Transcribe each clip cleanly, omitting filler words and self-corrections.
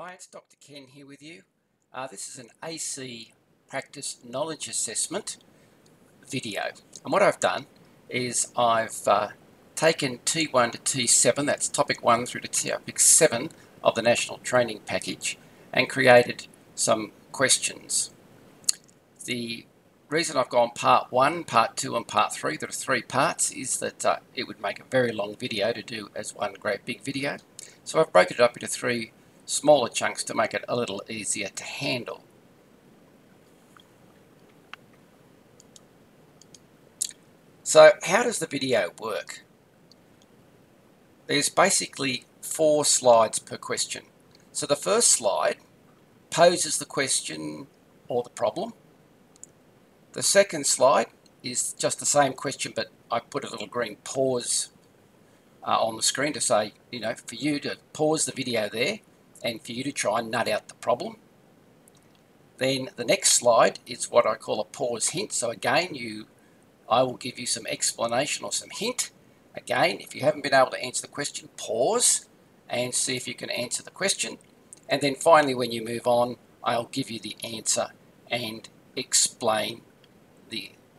Hi, it's Dr. Ken here with you. This is an AC practice knowledge assessment video. And what I've done is I've taken T1 to T7, that's topic 1 through to topic 7 of the National Training Package, and created some questions. The reason I've gone part 1, part 2 and part 3, there are 3 parts, is that it would make a very long video to do as one great big video. So I've broken it up into 3 smaller chunks to make it a little easier to handle. So how does the video work? There's basically 4 slides per question. So the first slide poses the question or the problem. The second slide is just the same question, but I put a little green pause on the screen to say, for you to pause the video there and for you to try and nut out the problem. Then the next slide is what I call a pause hint. So again, I will give you some explanation or some hint. Again, if you haven't been able to answer the question, pause and see if you can answer the question. And then finally, when you move on, I'll give you the answer and explain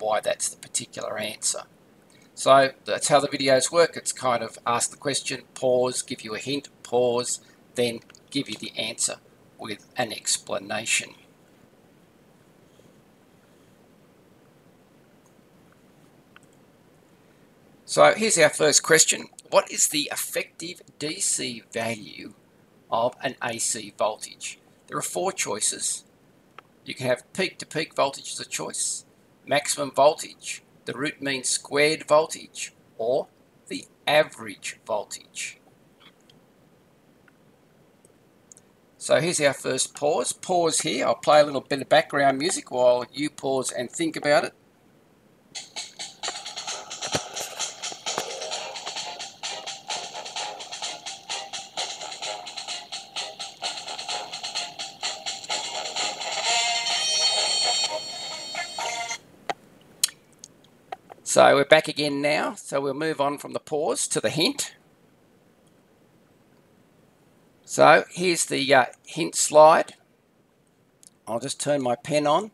why that's the particular answer. So that's how the videos work. It's kind of ask the question, pause, give you a hint, pause, then give you the answer with an explanation. So here's our first question. What is the effective DC value of an AC voltage? There are 4 choices. You can have peak-to-peak voltage as a choice, maximum voltage, the root mean squared voltage, or the average voltage. So here's our first pause. Pause here. I'll play a little bit of background music while you pause and think about it. So we're back again now, so we'll move on from the pause to the hint. So here's the hint slide. I'll just turn my pen on.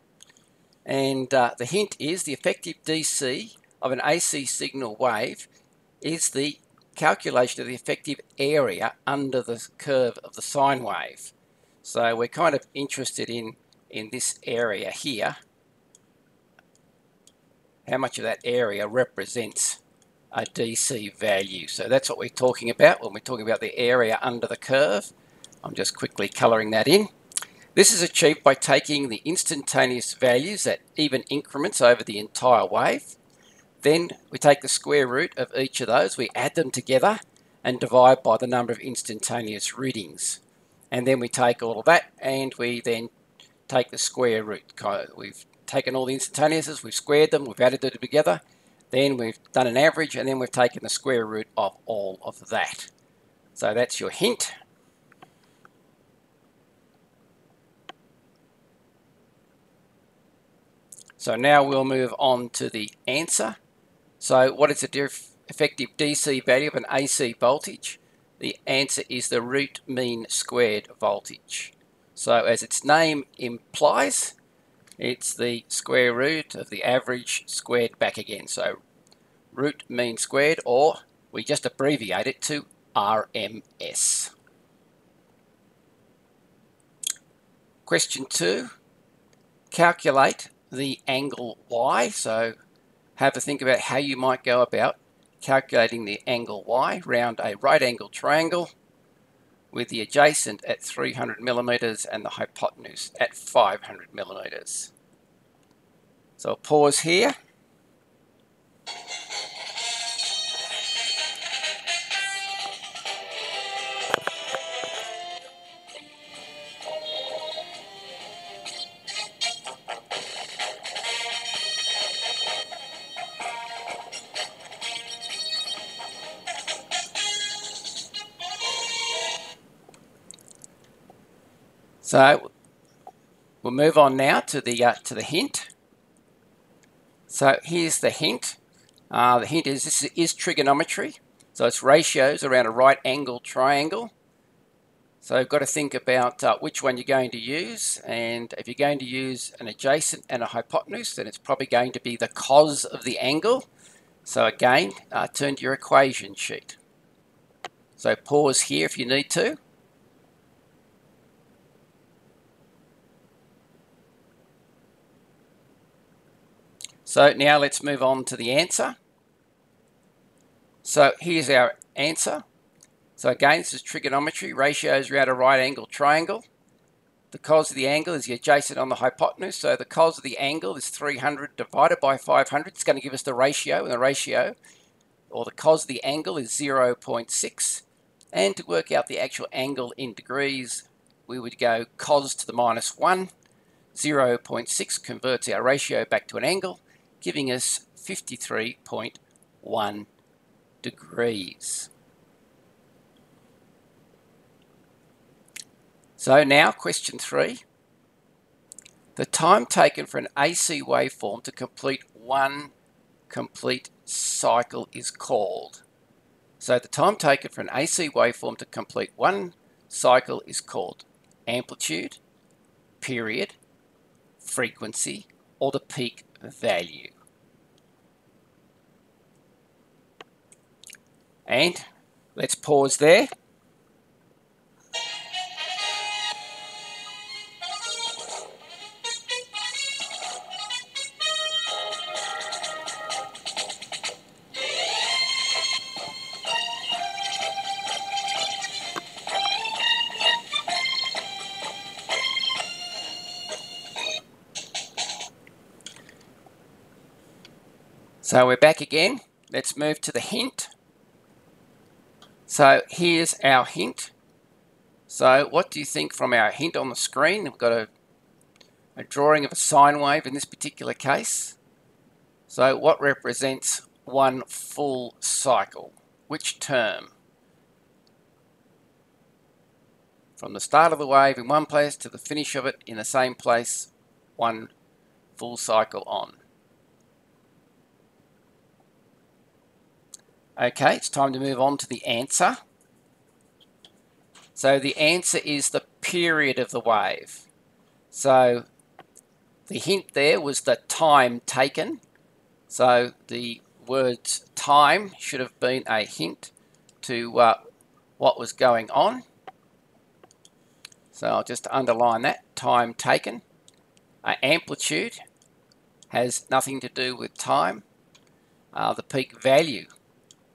And the hint is the effective DC of an AC signal wave is the calculation of the effective area under the curve of the sine wave. So we're kind of interested in this area here. How much of that area represents a DC value. So that's what we're talking about when we're talking about the area under the curve. I'm just quickly colouring that in. This is achieved by taking the instantaneous values at even increments over the entire wave. Then we take the square root of each of those, we add them together and divide by the number of instantaneous readings. And then we take all of that and we then take the square root. We've taken all the instantaneouses, we've squared them, we've added them together, then we've done an average, and then we've taken the square root of all of that. So that's your hint. So now we'll move on to the answer. So what is the effective DC value of an AC voltage? The answer is the root mean squared voltage. So as its name implies, it's the square root of the average squared back again. So root mean squared, or we just abbreviate it to RMS. Question 2, calculate the angle Y. So have a think about how you might go about calculating the angle Y round a right angle triangle with the adjacent at 300 millimeters and the hypotenuse at 500 millimeters. So I'll pause here. So we'll move on now to the hint. So here's the hint. The hint is this is trigonometry. So it's ratios around a right angle triangle. So you've got to think about which one you're going to use, and if you're going to use an adjacent and a hypotenuse, then it's probably going to be the cos of the angle. So again, turn to your equation sheet. So pause here if you need to. So now let's move on to the answer. So here's our answer. So again, this is trigonometry, ratios around a right angle triangle. The cos of the angle is the adjacent on the hypotenuse. So the cos of the angle is 300 divided by 500. It's going to give us the ratio, and the ratio, or the cos of the angle, is 0.6. And to work out the actual angle in degrees, we would go cos to the minus 1. 0.6 converts our ratio back to an angle, giving us 53.1 degrees. So now question 3. The time taken for an AC waveform to complete one complete cycle is called. So the time taken for an AC waveform to complete one cycle is called amplitude, period, frequency, or the peak value. And let's pause there. So we're back again. Let's move to the hint. So here's our hint. So what do you think from our hint on the screen? We've got a drawing of a sine wave in this particular case. So what represents one full cycle? Which term? From the start of the wave in one place to the finish of it in the same place, one full cycle on. Okay, it's time to move on to the answer. So the answer is the period of the wave. So the hint there was the time taken. So the words time should have been a hint to what was going on. So I'll just underline that, time taken. Amplitude has nothing to do with time. The peak value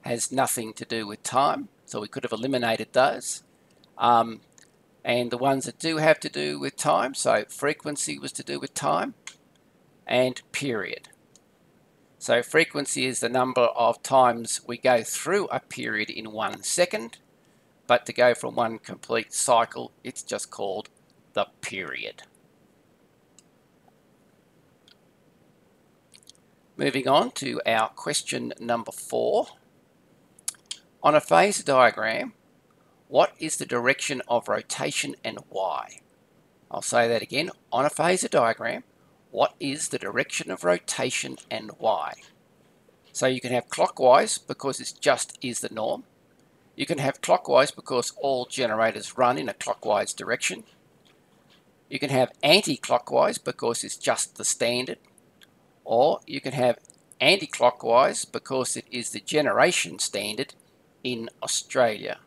has nothing to do with time, so we could have eliminated those. And the ones that do have to do with time, so frequency was to do with time, and period. So frequency is the number of times we go through a period in 1 second, but to go from one complete cycle, it's just called the period. Moving on to our question number 4. On a phasor diagram, what is the direction of rotation and why? I'll say that again. On a phasor diagram, what is the direction of rotation and why? So you can have clockwise because it just is the norm. You can have clockwise because all generators run in a clockwise direction. You can have anti-clockwise because it's just the standard. Or you can have anti-clockwise because it is the generation standard in Australia.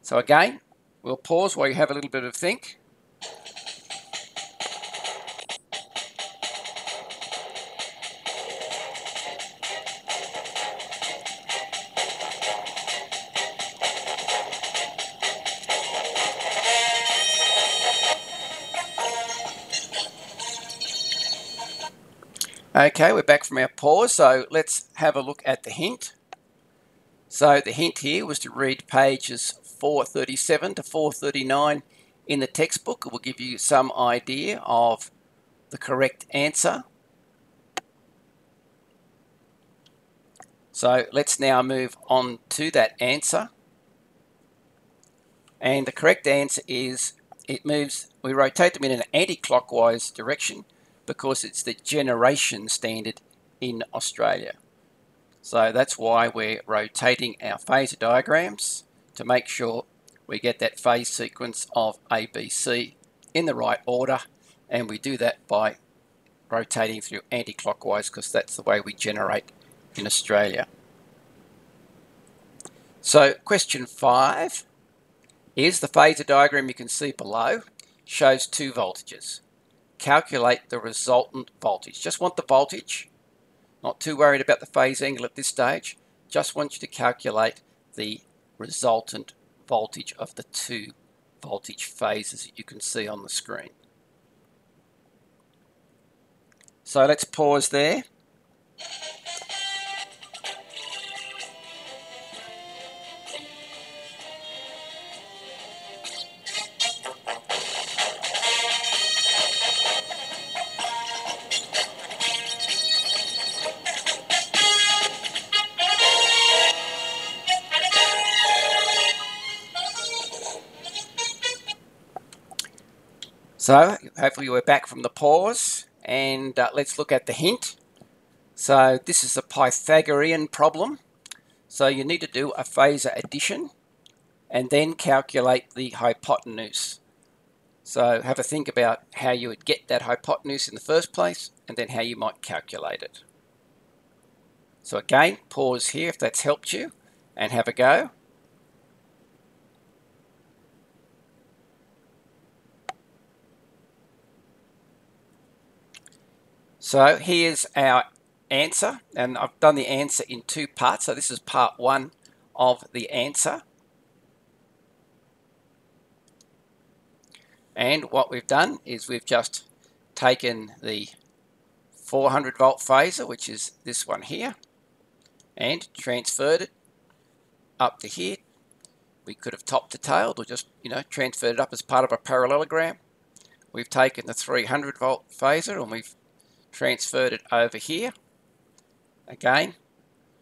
So again, we'll pause while you have a little bit of think. Okay, we're back from our pause, so let's have a look at the hint. So the hint here was to read pages 437 to 439 in the textbook. It will give you some idea of the correct answer. So let's now move on to that answer. And the correct answer is we rotate them in an anti-clockwise direction because it's the generation standard in Australia. So that's why we're rotating our phasor diagrams, to make sure we get that phase sequence of A, B, C in the right order, and we do that by rotating through anti-clockwise because that's the way we generate in Australia. So question 5 is the phasor diagram you can see below shows 2 voltages. Calculate the resultant voltage. Just want the voltage, not too worried about the phase angle at this stage. Just want you to calculate the resultant voltage of the 2 voltage phases that you can see on the screen. So let's pause there. So hopefully we're back from the pause, and let's look at the hint. So this is a Pythagorean problem. So you need to do a phasor addition and then calculate the hypotenuse. So have a think about how you would get that hypotenuse in the first place and then how you might calculate it. So again, pause here if that's helped you and have a go. So here's our answer, and I've done the answer in 2 parts. So this is part 1 of the answer. And what we've done is we've just taken the 400 volt phasor, which is this one here, and transferred it up to here. We could have top to tailed or just, transferred it up as part of a parallelogram. We've taken the 300 volt phasor and we've transferred it over here. Again,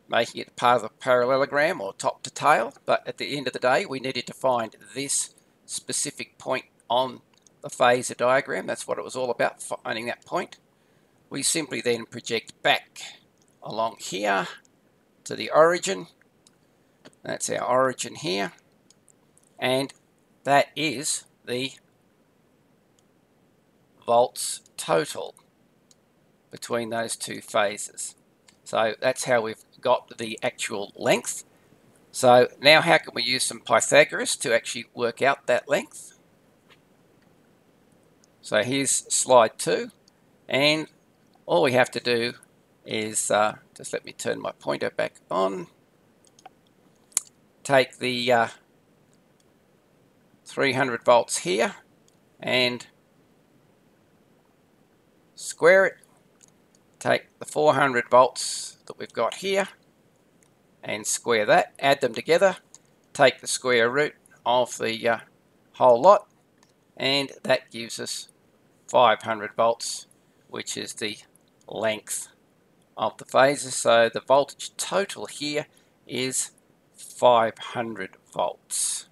making it part of a parallelogram or top to tail, but at the end of the day, we needed to find this specific point on the phasor diagram. That's what it was all about, finding that point. We simply then project back along here to the origin. That's our origin here, and that is the volts total between those 2 phases. So that's how we've got the actual length. So now how can we use some Pythagoras to actually work out that length? So here's slide 2, and all we have to do is, just let me turn my pointer back on, take the 300 volts here and square it, take the 400 volts that we've got here and square that, add them together, take the square root of the whole lot, and that gives us 500 volts, which is the length of the phasor. So the voltage total here is 500 volts.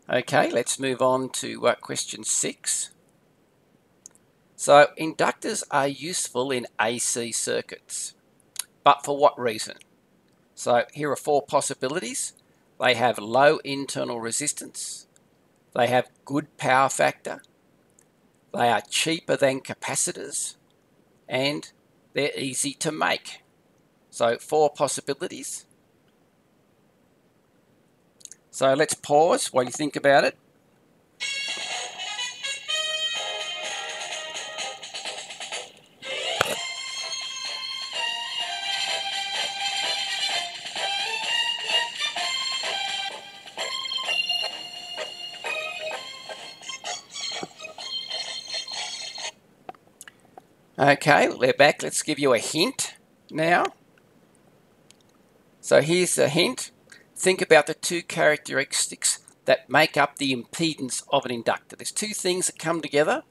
Okay, let's move on to question 6. So inductors are useful in AC circuits, but for what reason? So here are 4 possibilities. They have low internal resistance, they have good power factor, they are cheaper than capacitors, and they're easy to make. So 4 possibilities. So let's pause while you think about it. Okay, we're back. Let's give you a hint now. So here's the hint. Think about the 2 characteristics that make up the impedance of an inductor. There's 2 things that come together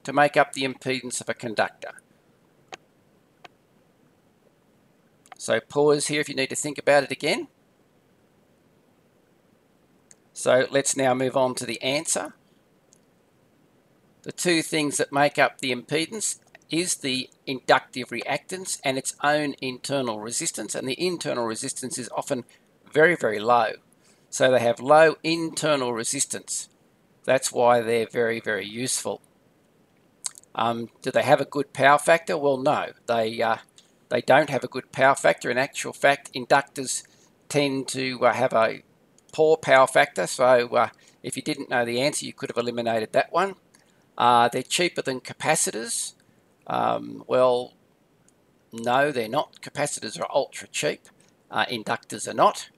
to make up the impedance of a conductor. So pause here if you need to think about it again. So let's now move on to the answer. The 2 things that make up the impedance is the inductive reactance and its own internal resistance, and the internal resistance is often very, very low. So they have low internal resistance. That's why they're very, very useful. Do they have a good power factor? Well, no. They don't have a good power factor. In actual fact, inductors tend to have a poor power factor. So if you didn't know the answer, you could have eliminated that one. They're cheaper than capacitors. Well, no, they're not. Capacitors are ultra cheap. Inductors are not.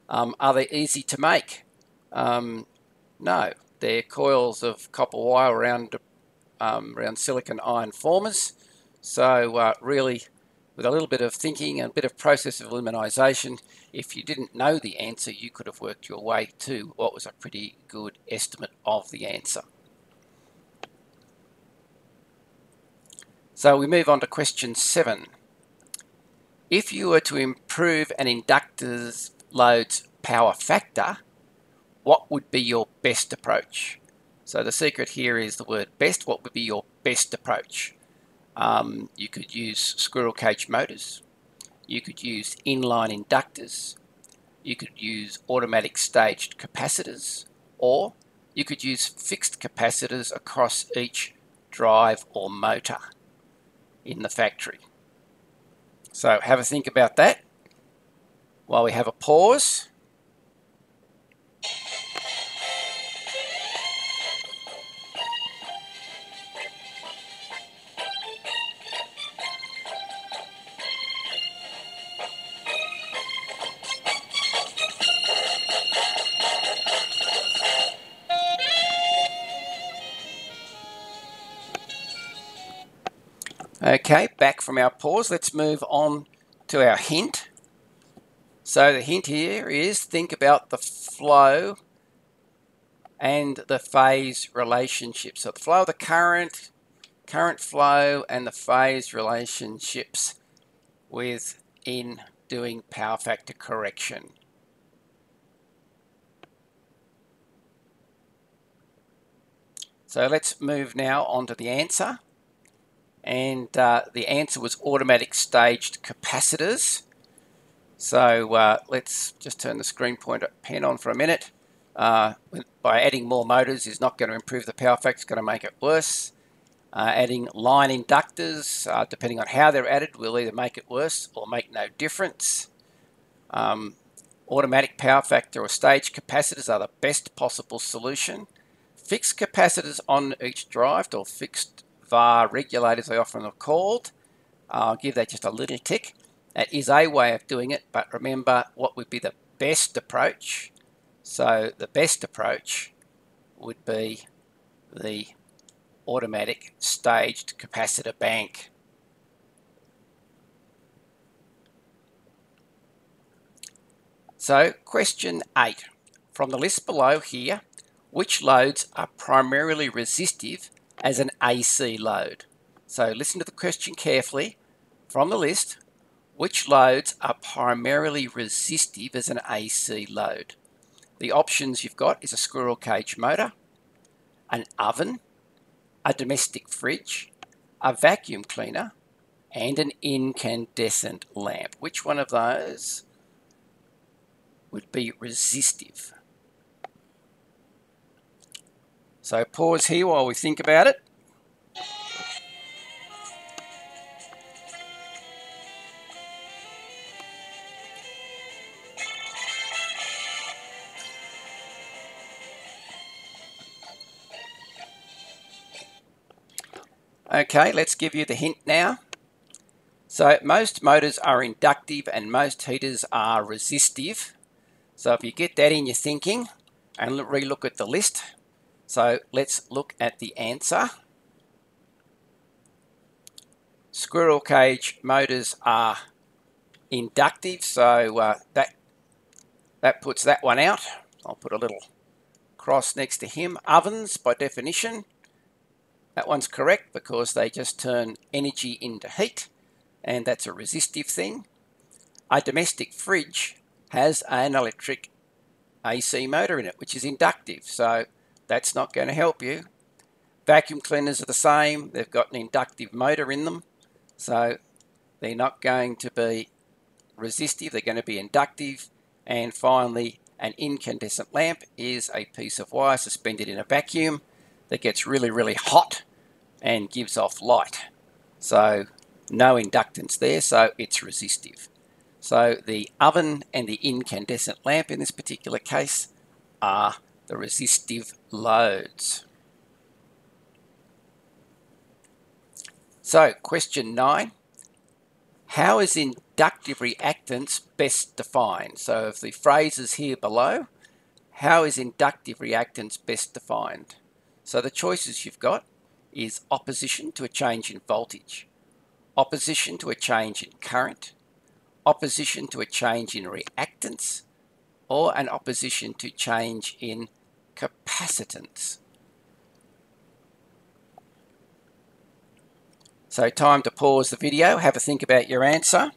Are they easy to make? No. They're coils of copper wire around silicon ion formers. So really, with a little bit of thinking and a bit of process of elimination, if you didn't know the answer, you could have worked your way to what was a pretty good estimate of the answer. So we move on to question 7. If you were to improve an inductor's load's power factor, what would be your best approach? So the secret here is the word best. What would be your best approach? You could use squirrel cage motors. You could use inline inductors. You could use automatic staged capacitors, or you could use fixed capacitors across each drive or motor in the factory. So have a think about that while we have a pause. Okay, back from our pause, let's move on to our hint. So the hint here is think about the flow and the phase relationship. So the flow of the current flow and the phase relationships within doing power factor correction. So let's move now on to the answer. And the answer was automatic staged capacitors. So let's just turn the screen pointer pen on for a minute. By adding more motors is not going to improve the power factor, it's going to make it worse. Adding line inductors, depending on how they're added, will either make it worse or make no difference. Automatic power factor or stage capacitors are the best possible solution. Fixed capacitors on each drive, or fixed VAR regulators they often are called. I'll give that just a little tick. That is a way of doing it, but remember what would be the best approach. So the best approach would be the automatic staged capacitor bank. So question 8. From the list below here, which loads are primarily resistive as an AC load? So listen to the question carefully. From the list, which loads are primarily resistive as an AC load? The options you've got is a squirrel cage motor, an oven, a domestic fridge, a vacuum cleaner, and an incandescent lamp. Which one of those would be resistive? So pause here while we think about it. Okay, let's give you the hint now. So most motors are inductive and most heaters are resistive. So if you get that in your thinking and relook at the list. So let's look at the answer. Squirrel cage motors are inductive, so that puts that one out. I'll put a little cross next to him. Ovens, by definition, that one's correct because they just turn energy into heat, and that's a resistive thing. A domestic fridge has an electric AC motor in it, which is inductive, so that's not going to help you. Vacuum cleaners are the same. They've got an inductive motor in them, so they're not going to be resistive, they're going to be inductive. And finally, an incandescent lamp is a piece of wire suspended in a vacuum that gets really, really hot and gives off light. So no inductance there, so it's resistive. So the oven and the incandescent lamp in this particular case are the resistive loads. So question 9. How is inductive reactance best defined? So of the phrases here below, how is inductive reactance best defined? So the choices you've got is opposition to a change in voltage, opposition to a change in current, opposition to a change in reactance, or an opposition to change in capacitance. So time to pause the video, have a think about your answer.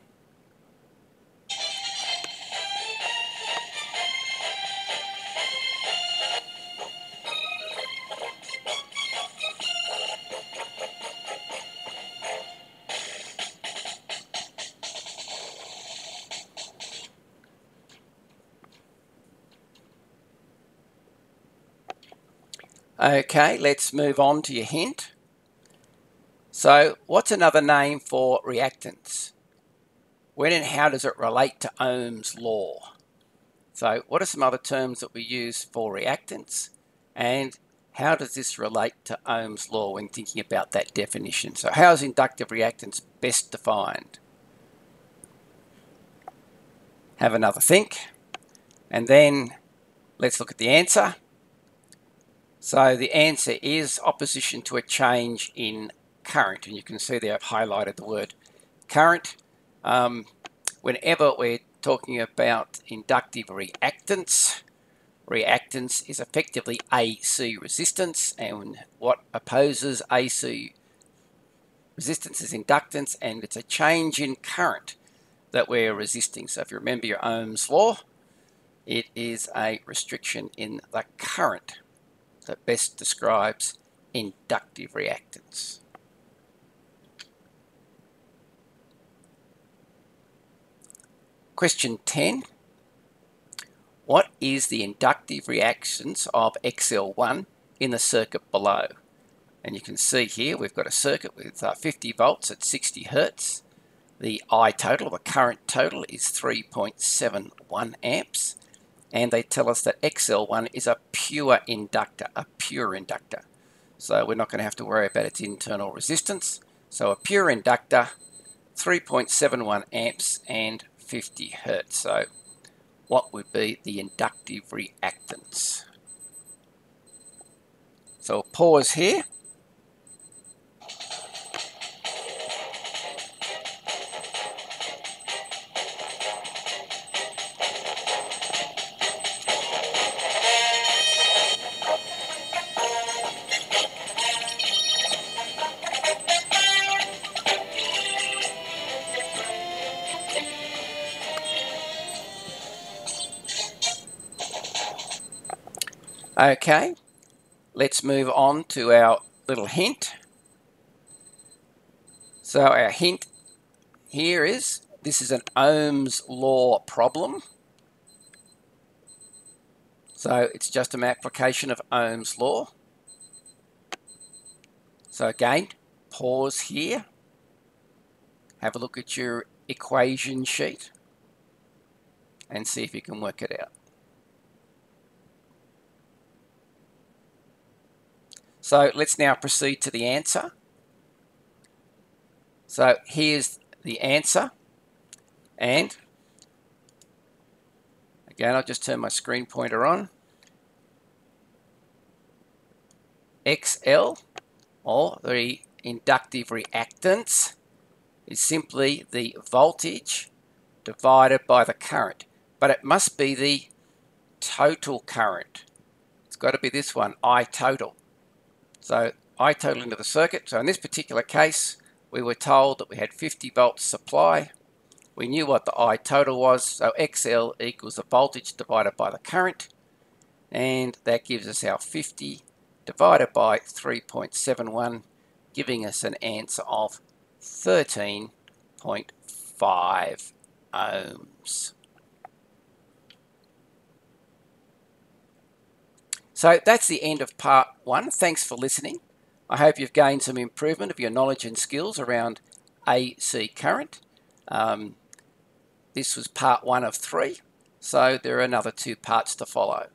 Okay, let's move on to your hint. So what's another name for reactance? When and how does it relate to Ohm's law? So what are some other terms that we use for reactance, and how does this relate to Ohm's law when thinking about that definition? So how is inductive reactance best defined? Have another think, and then let's look at the answer. So the answer is opposition to a change in current, and you can see there I've highlighted the word current. Whenever we're talking about inductive reactance, reactance is effectively AC resistance, and what opposes AC resistance is inductance, and it's a change in current that we're resisting. So if you remember your Ohm's law, it is a restriction in the current that best describes inductive reactance. Question 10. What is the inductive reactance of XL1 in the circuit below? And you can see here we've got a circuit with 50 volts at 60 Hertz. The I total, the current total, is 3.71 amps. And they tell us that XL1 is a pure inductor, So we're not going to have to worry about its internal resistance. So a pure inductor, 3.71 amps and 50 Hertz. So what would be the inductive reactance? So pause here. Okay, let's move on to our little hint. So our hint here is, this is an Ohm's law problem. So it's just an application of Ohm's law. So again, pause here. Have a look at your equation sheet and see if you can work it out. So let's now proceed to the answer. So here's the answer, and again I'll just turn my screen pointer on. XL, or the inductive reactance, is simply the voltage divided by the current, but it must be the total current. It's got to be this one, I total. So I total into the circuit. So in this particular case, we were told that we had 50 volts supply. We knew what the I total was, so XL equals the voltage divided by the current, and that gives us our 50 divided by 3.71, giving us an answer of 13.5 ohms. So that's the end of part 1. Thanks for listening. I hope you've gained some improvement of your knowledge and skills around AC current. This was part 1 of 3, so there are another 2 parts to follow.